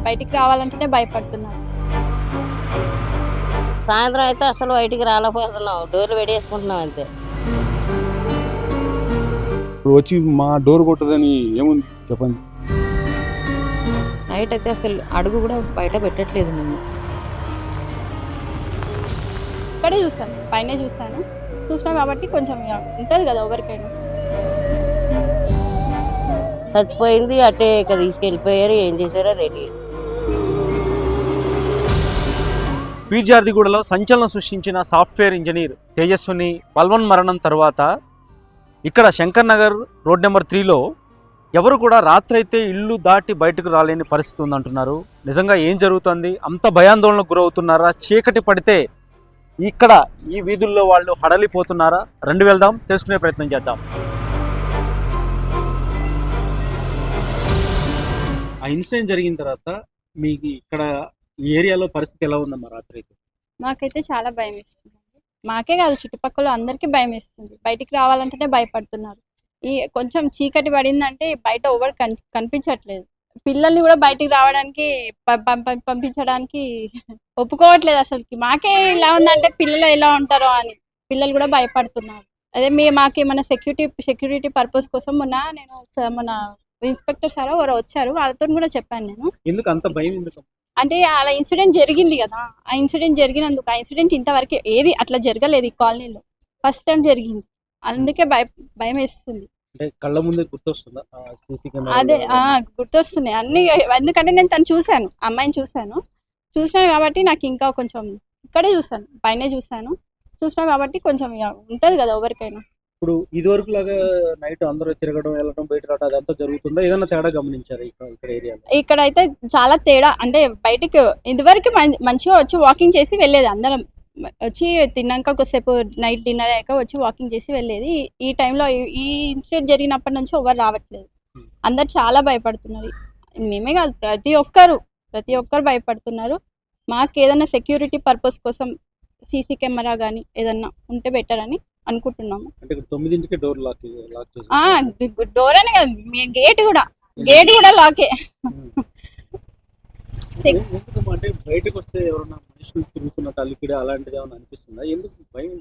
బయటికి రావాలంటేనే భయపడుతున్నారు. సాయంత్రం అయితే అసలు బయటికి రాలేకపోతున్నాం, డోర్లు పెట్టేసుకుంటున్నాం అంతే. ఇప్పుడు వచ్చి మా డోర్ కొట్టదని ఏముంది చెప్పండి. నైట్ అయితే అసలు అడుగు కూడా బయట పెట్టట్లేదు మేము. ఇక్కడే చూసాను, పైనే చూసాను కాబట్టి కొంచెం ఇక ఉంటుంది కదా ఎవరికైనా. చచ్చిపోయింది అట్టే ఇక తీసుకెళ్ళిపోయారు, ఏం చేశారో తెలియదు. పీర్జాదిగూడలో సంచలనం సృష్టించిన సాఫ్ట్వేర్ ఇంజనీర్ తేజస్విని బల్వన్ మరణం తర్వాత ఇక్కడ శంకర్ నగర్ రోడ్ నెంబర్ 3లో ఎవరు కూడా రాత్రి అయితే ఇల్లు దాటి బయటకు రాలేని పరిస్థితి ఉందంటున్నారు. నిజంగా ఏం జరుగుతుంది? అంత భయాందోళనకు గురవుతున్నారా? చీకటి పడితే ఇక్కడ ఈ వీధుల్లో వాళ్ళు హడలిపోతున్నారా? రెండు వెళ్దాం, తెలుసుకునే ప్రయత్నం చేద్దాం. ఆ ఇన్సిడెంట్ జరిగిన తర్వాత మీకు ఇక్కడ ఈ ఏరియాలో పరిస్థితి ఎలా ఉందమ్మా రాత్రి అయితే? మాకైతే చాలా భయం వేస్తుంది. మాకే కాదు, చుట్టుపక్కల అందరికీ భయం వేస్తుంది. బయటికి రావాలంటేనే భయపడుతున్నారు. ఈ కొంచెం చీకటి పడిందంటే బయట ఎవరు కనిపించట్లేదు. పిల్లల్ని కూడా బయటికి రావడానికి పంపించడానికి ఒప్పుకోవట్లేదు అసలుకి. మాకే ఇలా ఉందంటే పిల్లలు ఎలా ఉంటారో అని పిల్లలు కూడా భయపడుతున్నారు. అదే మాకేమైనా సెక్యూరిటీ పర్పస్ కోసం మొన్న ఇన్స్పెక్టర్ సార్ ఎవరో వచ్చారు, వాళ్ళతో కూడా చెప్పాను నేను. ఎందుకు అంత భయం? ఎందుకు అంటే అలా ఇన్సిడెంట్ జరిగింది కదా, ఆ ఇన్సిడెంట్ జరిగినందుకు, ఆ ఇన్సిడెంట్ ఇంతవరకు ఏది అట్లా జరగలేదు ఈ కాలనీలో, ఫస్ట్ టైం జరిగింది. అందుకే భయం వేస్తుంది. కళ్ళ ముందే గుర్తొస్తుందా? అదే గుర్తొస్తున్నాయి అన్ని. ఎందుకంటే నేను తను చూశాను, అమ్మాయిని చూశాను కాబట్టి నాకు ఇంకా కొంచెం ఇక్కడే చూసాను, పైనే చూసాను కాబట్టి కొంచెం ఉంటది కదా ఎవరికైనా. ఇప్పుడు ఇదివరకు లాగా నైట్ అందరూ తిరగడం, వెళ్ళడం, బయట రావడం అదంతా జరుగుతుందా? ఏదైనా తేడా గమనించారు ఇక్కడ ఏరియాలో? ఇక్కడ అయితే చాలా తేడా. అంటే బయటికి ఇదివరకు మంచిగా వచ్చి వాకింగ్ చేసి వెళ్ళేది, అందరం వచ్చి తిన్నాక కొద్దిసేపు నైట్ డిన్నర్ అయ్యాక వచ్చి వాకింగ్ చేసి వెళ్ళేది. ఈ టైంలో ఈ ఇన్సిడెంట్ జరిగినప్పటి నుంచి ఎవరు రావట్లేదు. అందరు చాలా భయపడుతున్నారు. మేమే కాదు, ప్రతి ఒక్కరు భయపడుతున్నారు. మాకు ఏదైనా సెక్యూరిటీ పర్పస్ కోసం సీసీ కెమెరా కానీ ఏదన్నా ఉంటే బెటర్ అని అనుకుంటున్నాము. డోర్ అనే కాదు, గేట్ కూడా లాకే. బయటకు వస్తే ఎవరన్నా మనుషులు తిరుగుతున్నట్టు అలికిడి అలాంటిది ఏమైనా అనిపిస్తుందా? ఎందుకు భయం?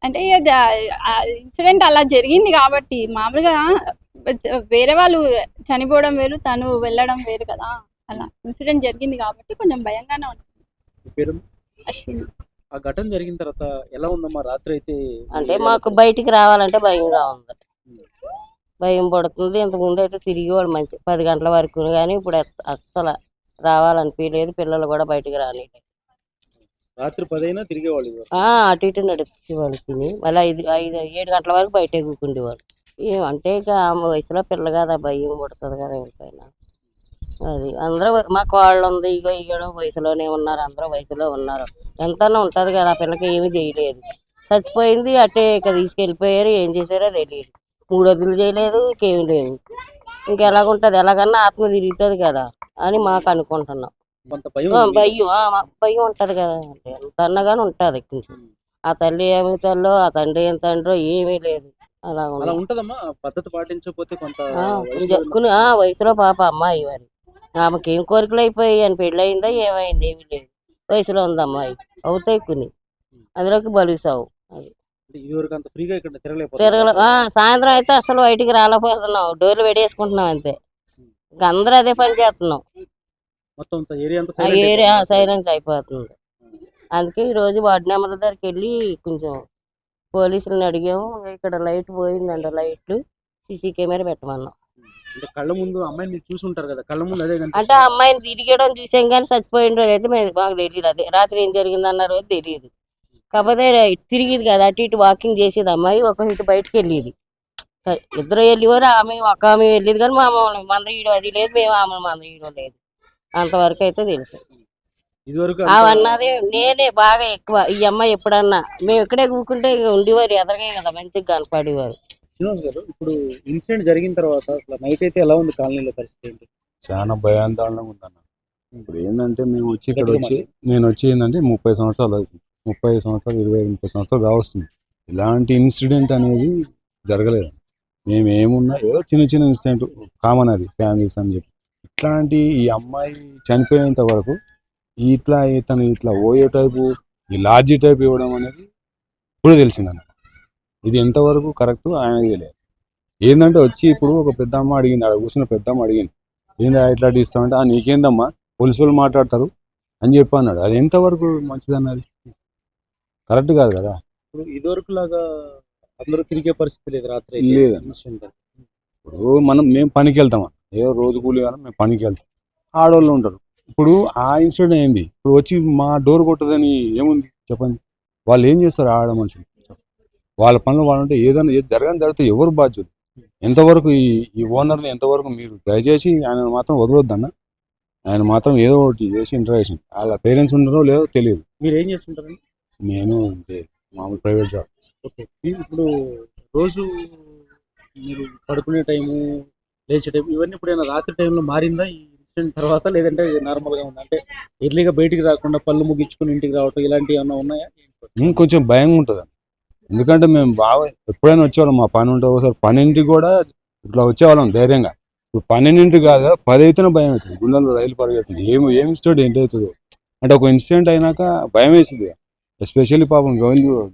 అంటే ఇన్సిడెంట్ అలా జరిగింది కాబట్టి, మామూలుగా వేరే వాళ్ళు చనిపోవడం వేరు, తను వెళ్ళడం వేరు కదా. అలా ఇన్సిడెంట్ జరిగింది కాబట్టి కొంచెం భయంగానే ఉంటుంది. అశ్విని. ఆ ఘటన జరిగిన తర్వాత ఎలా ఉందమ్మా రాత్రి అయితే? అంటే మాకు బయటికి రావాలంటే భయంగా ఉంది, భయం పడుతుంది. ఇంతకుముందు అయితే తిరిగేవాడు మంచి 10 గంటల వరకు, కానీ ఇప్పుడు అస్సలు రావాలనిపించలేదు. పిల్లలు కూడా బయటికి రాని. రాత్రి 10 అయినా తిరిగేవాళ్ళు? అటు ఇటు నడిచేవాళ్ళు. తిని మళ్ళీ 5-7 గంటల వరకు బయట కూకుండేవాళ్ళు. అంటే ఇక ఆమె వయసులో పిల్ల కదా, భయం పడుతుంది కదా ఎవరికైనా. అది అందరూ మా కోళ్ళు ఉంది, ఇగో వయసులోనే ఉన్నారు, అందరూ వయసులో ఉన్నారు. ఎంతనా ఉంటుంది కదా, ఆ పిల్లకి ఏమీ చేయలేదు, చచ్చిపోయింది అట్టే ఇక తీసుకెళ్ళిపోయారు, ఏం చేశారో తెలియదు. 3 వదులు చేయలేదు, ఇంకేం లేదు. ఇంకెలాగుంటుంది, ఎలాగన్నా ఆత్మ తిరుగుతుంది కదా అని మాకు అనుకుంటున్నాం. భయం ఉంటది కదా, అంటే ఎంత అన్నగానే ఉంటది. కొంచెం ఆ తల్లి ఏమి తల్లో, ఆ తండ్రి ఏం తండ్రో ఏమీ లేదు. అలా ఉంటదమ్మా. పద్ధతి పాటించకపోతే కొంత వయసులో పాప అమ్మాయి వారి, ఆమెకి ఏం కోరికలు అయిపోయాయి అని పెళ్ళయిందా ఏమైంది, ఏమీ లేదు. వయసులో ఉంది అమ్మాయి, అవుతాయి కొన్ని, అందులోకి బలుసావు. అది సాయంత్రం అయితే అసలు బయటికి రాలేకపోతున్నాం, డోర్లు పెట్టేసుకుంటున్నాం అంతే. ఇంకా అందరూ అదే పని చేస్తున్నాం, ఏరియా సైలెంట్ అయిపోతుంది. అందుకే ఈరోజు వార్డు నెంబర్ దగ్గరికి వెళ్ళి కొంచెం పోలీసులను అడిగాము. ఇక్కడ లైట్ పోయిందంట, లైట్లు సీసీ కెమెరా పెట్టమన్నాం. కళ్ళ ముందు అమ్మాయిని చూసి ఉంటారు కదా, కళ్ళ ముందు అదే అంటే ఆ అమ్మాయిని తిరిగడం చూసాం కానీ చచ్చిపోయిన రోజు అయితే మాకు తెలియదు. అదే రాత్రి ఏం జరిగింది అన్న రోజు తెలియదు. కాకపోతే తిరిగిది కదా, అటు ఇటు వాకింగ్ చేసేది అమ్మాయి, ఒక ఇటు బయటకు వెళ్ళేది. ఇద్దరు వెళ్ళేవారు, ఒక ఆమె వెళ్ళేది కానీ మమ్మల్ని మందరీయడం అది లేదు, మేము ఆమె మందరీయడం లేదు. అంతవరకు అయితే తెలుసు. అవన్నది నేనే బాగా ఎక్కువ. ఈ అమ్మాయి ఎప్పుడన్నా మేము ఇక్కడే కూకుంటే ఉండేవారు, ఎదరగే కదా మంచిగా కనపడేవారు. ఇప్పుడు ఇన్సిడెంట్ జరిగిన తర్వాత నైట్ అయితే ఎలా ఉంది కాలనీలో పరిస్థితి? చాలా భయాందోళనగా ఉందన్న. ఇప్పుడు ఏంటంటే నేను వచ్చి ఏంటంటే 30 సంవత్సరాలు అవుతుంది, 30 సంవత్సరాలు 20-30 సంవత్సరాలు కావస్తుంది. ఇలాంటి ఇన్సిడెంట్ అనేది జరగలేదు. మేము ఏమున్నా ఏదో చిన్న ఇన్సిడెంట్ కామన్, అది ఫ్యామిలీస్ అని చెప్పి. ఇట్లాంటి ఈ అమ్మాయి చనిపోయేంత వరకు ఇతను ఇట్లా ఓయో టైపు ఈ లార్జీ టైప్ ఇవ్వడం అనేది ఇప్పుడు తెలిసిందన్న. ఇది ఎంతవరకు కరెక్ట్ ఆయనకి తెలియదు. ఏంటంటే వచ్చి ఇప్పుడు ఒక పెద్ద అమ్మ అడిగింది, అక్కడ కూర్చున్న పెద్ద అమ్మ అడిగింది, ఏందా ఇట్లా ఇస్తామంటే నీకేందమ్మా పోలీసు వాళ్ళు మాట్లాడతారు అని చెప్పి అన్నాడు. అది ఎంతవరకు మంచిదన్నది కరెక్ట్ కాదు కదా. ఇప్పుడు ఇదివరకు లాగా అందరూ తిరిగే పరిస్థితి లేదు రాత్రి లేదన్న. ఇప్పుడు మేము పనికి వెళ్తామా, ఏదో రోజు కూలి కానీ మేము పనికి వెళ్తాం, ఆడవాళ్ళు ఉంటారు. ఇప్పుడు ఆ ఇన్సిడెంట్ ఏంది, ఇప్పుడు వచ్చి మా డోర్ కొట్టదని ఏముంది చెప్పండి. వాళ్ళు ఏం చేస్తారు ఆడ మనుషులు, వాళ్ళ పనులు వాళ్ళు ఉంటే ఏదైనా జరగని జరిగితే ఎవరు బాధ్యులు. ఎంతవరకు ఈ ఓనర్ని ఎంతవరకు మీరు దయచేసి ఆయన మాత్రం వదలొద్దన్న. ఆయన మాత్రం ఏదో ఒకటి చేసి ఇంటరాక్షన్, వాళ్ళ పేరెంట్స్ ఉన్నారో లేదో తెలియదు. మీరు ఏం చేస్తుంటారండి? నేను మామూలు ప్రైవేట్ జాబ్. ఓకే. ఇప్పుడు రోజు మీరు పడుకునే టైము, లేచే టైం ఇవన్నీ ఇప్పుడైనా రాత్రి టైంలో మారిందా ఈ ఇన్సిడెంట్ తర్వాత, లేదంటే నార్మల్గా ఉందా? అంటే ఎర్లీగా బయటికి రాకుండా పళ్ళు ముగించుకుని ఇంటికి రావటం ఇలాంటివి ఏమైనా ఉన్నాయా? కొంచెం భయంగా ఉంటుంది. ఎందుకంటే మేము బాగా ఎప్పుడైనా వచ్చేవాళ్ళం, మా పని ఉంటే ఒకసారి 12ంటికి కూడా ఇట్లా వచ్చేవాళ్ళం ధైర్యంగా. ఇప్పుడు 12ంటికి కాదు 10 అయితేనే భయం అవుతుంది, గుండెల్లో రైలు పరిగెడుతుంది. ఏమి ఇన్సిడెంట్ ఏంటవుతుందో అంటే ఒక ఇన్సిడెంట్ అయినాక భయం వేస్తుంది. ఎస్పెషల్లీ పాపం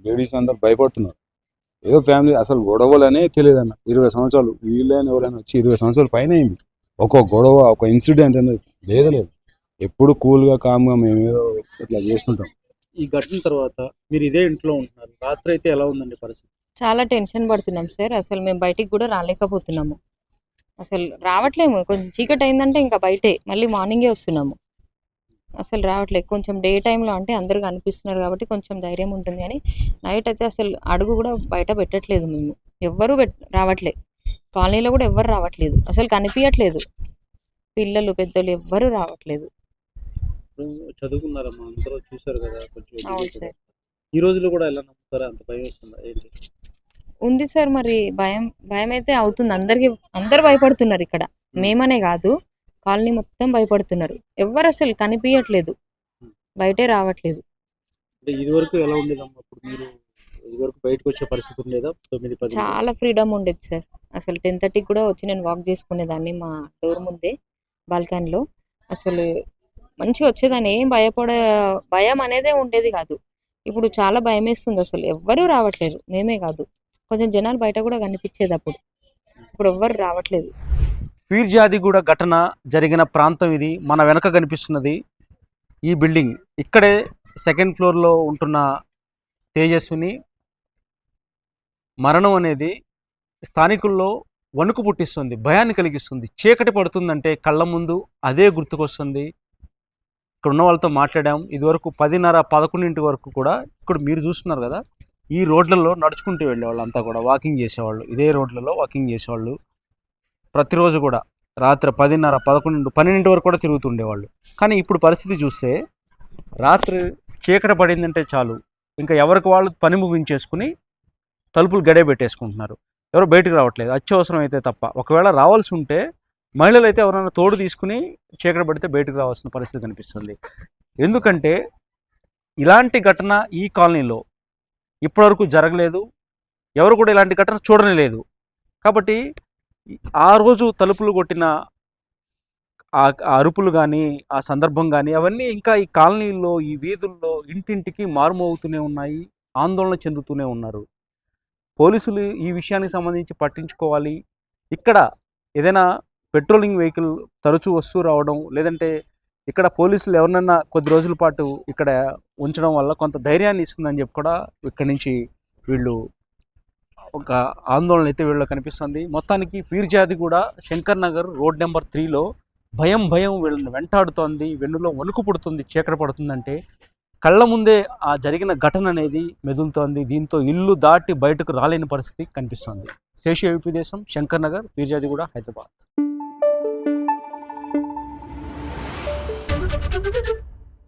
లేడీస్ అందరు భయపడుతున్నారు. ఏదో ఫ్యామిలీ అసలు గొడవలనే తెలియదు అన్న. 20 సంవత్సరాలు వీళ్ళైనా ఎవరైనా వచ్చి 20 సంవత్సరాల పైన అయింది. ఒక గొడవ ఒక ఇన్సిడెంట్ అనేది లేదు. ఎప్పుడు కూల్గా కామ్గా మేము ఏదో ఇట్లా చేస్తుంటాం. ఈ ఘటన తర్వాత మీరు ఇదే ఇంట్లో ఉంటున్నారు, రాత్రి అయితే ఎలా ఉందండి పరిస్థితి? చాలా టెన్షన్ పడుతున్నాం సార్. అసలు మేము బయటికి కూడా రాలేకపోతున్నాము. అసలు రావట్లేము. కొంచెం చీకటి అయిందంటే ఇంకా బయటే, మళ్ళీ మార్నింగే వస్తున్నాము. అసలు రావట్లేదు. కొంచెం డే టైంలో అంటే అందరూ కనిపిస్తున్నారు కాబట్టి కొంచెం ధైర్యం ఉంటుంది, కానీ నైట్ అయితే అసలు అడుగు కూడా బయట పెట్టట్లేదు మేము. ఎవ్వరూ రావట్లేదు. కాలనీలో కూడా ఎవ్వరు రావట్లేదు, అసలు కనిపించట్లేదు. పిల్లలు పెద్దలు ఎవ్వరూ రావట్లేదు. చదువుకున్నారమ్మా, అందరూ చూసారు కదా కొంచెం. అవును సార్. ఈ రోజులో కూడా ఎలా నమ్ముతారా? అంత భయం వస్తుందా ఏంటి? ఉంది సార్. మరి భయం అయితే అవుతుంది. అందరు భయపడుతున్నారు ఇక్కడ, మేమనే కాదు కాలనీ మొత్తం భయపడుతున్నారు. ఎవ్వరు అసలు కనిపించట్లేదు, బయటే రావట్లేదు. అంటే ఇది వరకు ఎలా ఉండేదమ్మా? ఇప్పుడు మీరు ఇది వరకు బయటకు వచ్చే పరిస్థితి ఉండేదా? 9-10 చాలా ఫ్రీడమ్ ఉండేది సార్. అసలు 10:30కి కూడా వచ్చి నేను వాక్ చేసుకునేదాన్ని మా డోర్ ముందే బాల్కనీలో. అసలు మంచిగా వచ్చేదాన్ని, ఏం భయం అనేదే ఉండేది కాదు. ఇప్పుడు చాలా భయం వేస్తుంది. అసలు ఎవ్వరూ రావట్లేదు, మేమే కాదు, కొంచెం జనాలు బయట కూడా కనిపించేది అప్పుడు. ఇప్పుడు ఎవ్వరు రావట్లేదు. ఫీర్జాదిగూడ ఘటన జరిగిన ప్రాంతం ఇది. మన వెనక కనిపిస్తున్నది ఈ బిల్డింగ్. ఇక్కడే 2nd ఫ్లోర్లో ఉంటున్న తేజస్విని మరణం అనేది స్థానికుల్లో వణుకు పుట్టిస్తుంది, భయాన్ని కలిగిస్తుంది. చీకటి పడుతుందంటే కళ్ళ ముందు అదే గుర్తుకొస్తుంది. ఇక్కడ ఉన్న వాళ్ళతో మాట్లాడాం. ఇదివరకు 10:30-11 వరకు కూడా ఇక్కడ మీరు చూస్తున్నారు కదా, ఈ రోడ్లలో నడుచుకుంటూ వెళ్ళేవాళ్ళు అంతా కూడా, వాకింగ్ చేసేవాళ్ళు. ఇదే రోడ్లలో వాకింగ్ చేసేవాళ్ళు. ప్రతిరోజు కూడా రాత్రి 10:30-11-12 వరకు కూడా తిరుగుతుండేవాళ్ళు. కానీ ఇప్పుడు పరిస్థితి చూస్తే రాత్రి చీకటి పడిందంటే చాలు, ఇంకా ఎవరికి వాళ్ళు పని ముగించేసుకుని తలుపులు గడే పెట్టేసుకుంటున్నారు. ఎవరు బయటకు రావట్లేదు, అత్యవసరం అయితే తప్ప. ఒకవేళ రావాల్సి ఉంటే మహిళలు అయితే ఎవరైనా తోడు తీసుకుని చీకటి పడితే బయటకు రావాల్సిన పరిస్థితి కనిపిస్తుంది. ఎందుకంటే ఇలాంటి ఘటన ఈ కాలనీలో ఇప్పటివరకు జరగలేదు, ఎవరు కూడా ఇలాంటి ఘటన చూడనే లేదు. కాబట్టి ఆ రోజు తలుపులు కొట్టిన ఆ అరుపులు కానీ, ఆ సందర్భం కానీ, అవన్నీ ఇంకా ఈ కాలనీల్లో, ఈ వీధుల్లో ఇంటింటికి మారుమోగుతూనే ఉన్నాయి, ఆందోళన చెందుతూనే ఉన్నారు. పోలీసులు ఈ విషయానికి సంబంధించి పట్టించుకోవాలి. ఇక్కడ ఏదైనా పెట్రోలింగ్ వెహికల్ తరచూ వస్తూ రావడం, లేదంటే ఇక్కడ పోలీసులు ఎవరినన్నా కొద్ది రోజుల పాటు ఇక్కడ ఉంచడం వల్ల కొంత ధైర్యాన్ని ఇస్తుందని చెప్పి కూడా ఇక్కడి నుంచి వీళ్ళు ఒక ఆందోళన అయితే వీళ్ళలో కనిపిస్తుంది. మొత్తానికి ఫీర్జాదిగూడ శంకర్ నగర్ రోడ్ నెంబర్ 3లో భయం వీళ్ళని వెంటాడుతోంది, వెన్నులో వణుకు పుడుతుంది. చీకటి పడుతుందంటే కళ్ళ ముందే ఆ జరిగిన ఘటన అనేది మెదులుతోంది. దీంతో ఇల్లు దాటి బయటకు రాలేని పరిస్థితి కనిపిస్తుంది. శేషు ఏపీ దేశం, శంకర్ నగర్, ఫీర్జాదిగూడ, హైదరాబాద్.